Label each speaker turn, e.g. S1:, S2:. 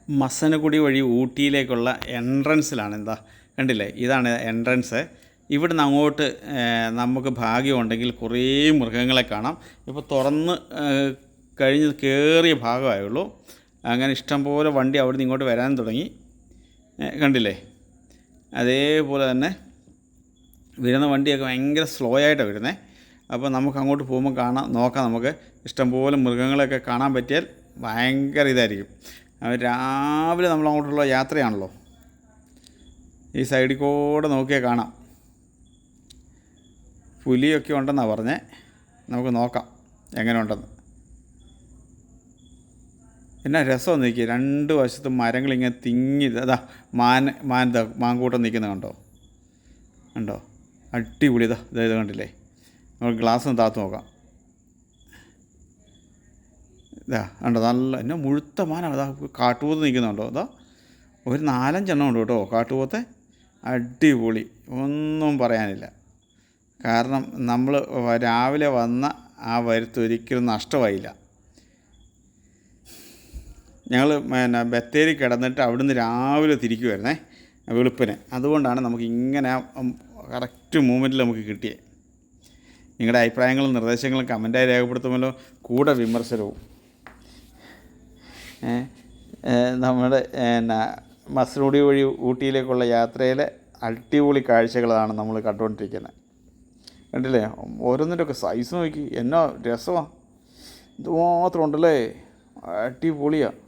S1: മസനഗുഡി വഴി ഊട്ടിയിലേക്കുള്ള എൻട്രൻസിലാണ്. എന്താ കണ്ടില്ലേ, ഇതാണ് എൻട്രൻസ്. ഇവിടുന്ന് അങ്ങോട്ട് നമുക്ക് ഭാഗ്യമുണ്ടെങ്കിൽ കുറേ മൃഗങ്ങളെ കാണാം. ഇപ്പോൾ തുറന്ന് കഴിഞ്ഞ് കയറിയ ഭാഗമായുള്ളൂ. അങ്ങനെ ഇഷ്ടംപോലെ വണ്ടി അവിടെ നിന്ന് ഇങ്ങോട്ട് വരാൻ തുടങ്ങി. കണ്ടില്ലേ, അതേപോലെ തന്നെ വരുന്ന വണ്ടിയൊക്കെ ഭയങ്കര സ്ലോ ആയിട്ടാണ് വരുന്നത്. അപ്പോൾ നമുക്ക് അങ്ങോട്ട് പോകുമ്പോൾ നോക്കാം. നമുക്ക് ഇഷ്ടംപോലെ മൃഗങ്ങളെയൊക്കെ കാണാൻ പറ്റിയാൽ ഭയങ്കര ഇതായിരിക്കും. രാവിലെ നമ്മൾ അങ്ങോട്ടുള്ള യാത്രയാണല്ലോ. ഈ സൈഡിൽ കൂടെ നോക്കിയാൽ കാണാം. പുലിയൊക്കെ ഉണ്ടെന്നാണ് പറഞ്ഞത്. നമുക്ക് നോക്കാം എങ്ങനെ ഉണ്ടെന്ന്. എന്നാ രസം നിൽക്കുക, രണ്ട് വശത്തും മരങ്ങളിങ്ങനെ തിങ്ങി. അതാ മാൻകൂട്ടം നിൽക്കുന്നത് കണ്ടോ അടിപൊളി. ഇത് കണ്ടില്ലേ, നമുക്ക് ഗ്ലാസ് ഒന്ന് താത്ത് നോക്കാം. ഇതാ കണ്ടോ, നല്ല എന്നാ മുഴുത്ത മാനാണ്. അതാ കാട്ടുപോത്ത് നിൽക്കുന്നുണ്ടോ. അതാ ഒരു 4-5 എണ്ണം ഉണ്ട് കേട്ടോ കാട്ടുപോത്തെ. അടിപൊളി, ഒന്നും പറയാനില്ല. കാരണം നമ്മൾ രാവിലെ വന്ന ആ വരുത്ത് ഒരിക്കലും നഷ്ടമായില്ല. ഞങ്ങൾ ബത്തേരി കിടന്നിട്ട് അവിടുന്ന് രാവിലെ തിരിക്കുമായിരുന്നേ വെളുപ്പിന്. അതുകൊണ്ടാണ് നമുക്ക് ഇങ്ങനെ കറക്റ്റ് മൂമെൻറ്റിൽ നമുക്ക് കിട്ടിയത്. നിങ്ങളുടെ അഭിപ്രായങ്ങളും നിർദ്ദേശങ്ങളും കമൻറ്റായി രേഖപ്പെടുത്തുമല്ലോ, കൂടെ വിമർശനവും. നമ്മുടെ മസനഗുഡി വഴി ഊട്ടിയിലേക്കുള്ള യാത്രയിലെ അടിപൊളി കാഴ്ചകളാണ് നമ്മൾ കണ്ടുകൊണ്ടിരിക്കുന്നത്. കണ്ടില്ലേ, ഓരോന്നിൻ്റെയൊക്കെ സൈസ് നോക്കി, എന്നാ രസമാണ്. ഇതുമാത്രം ഉണ്ടല്ലേ, അടിപൊളിയാണ്.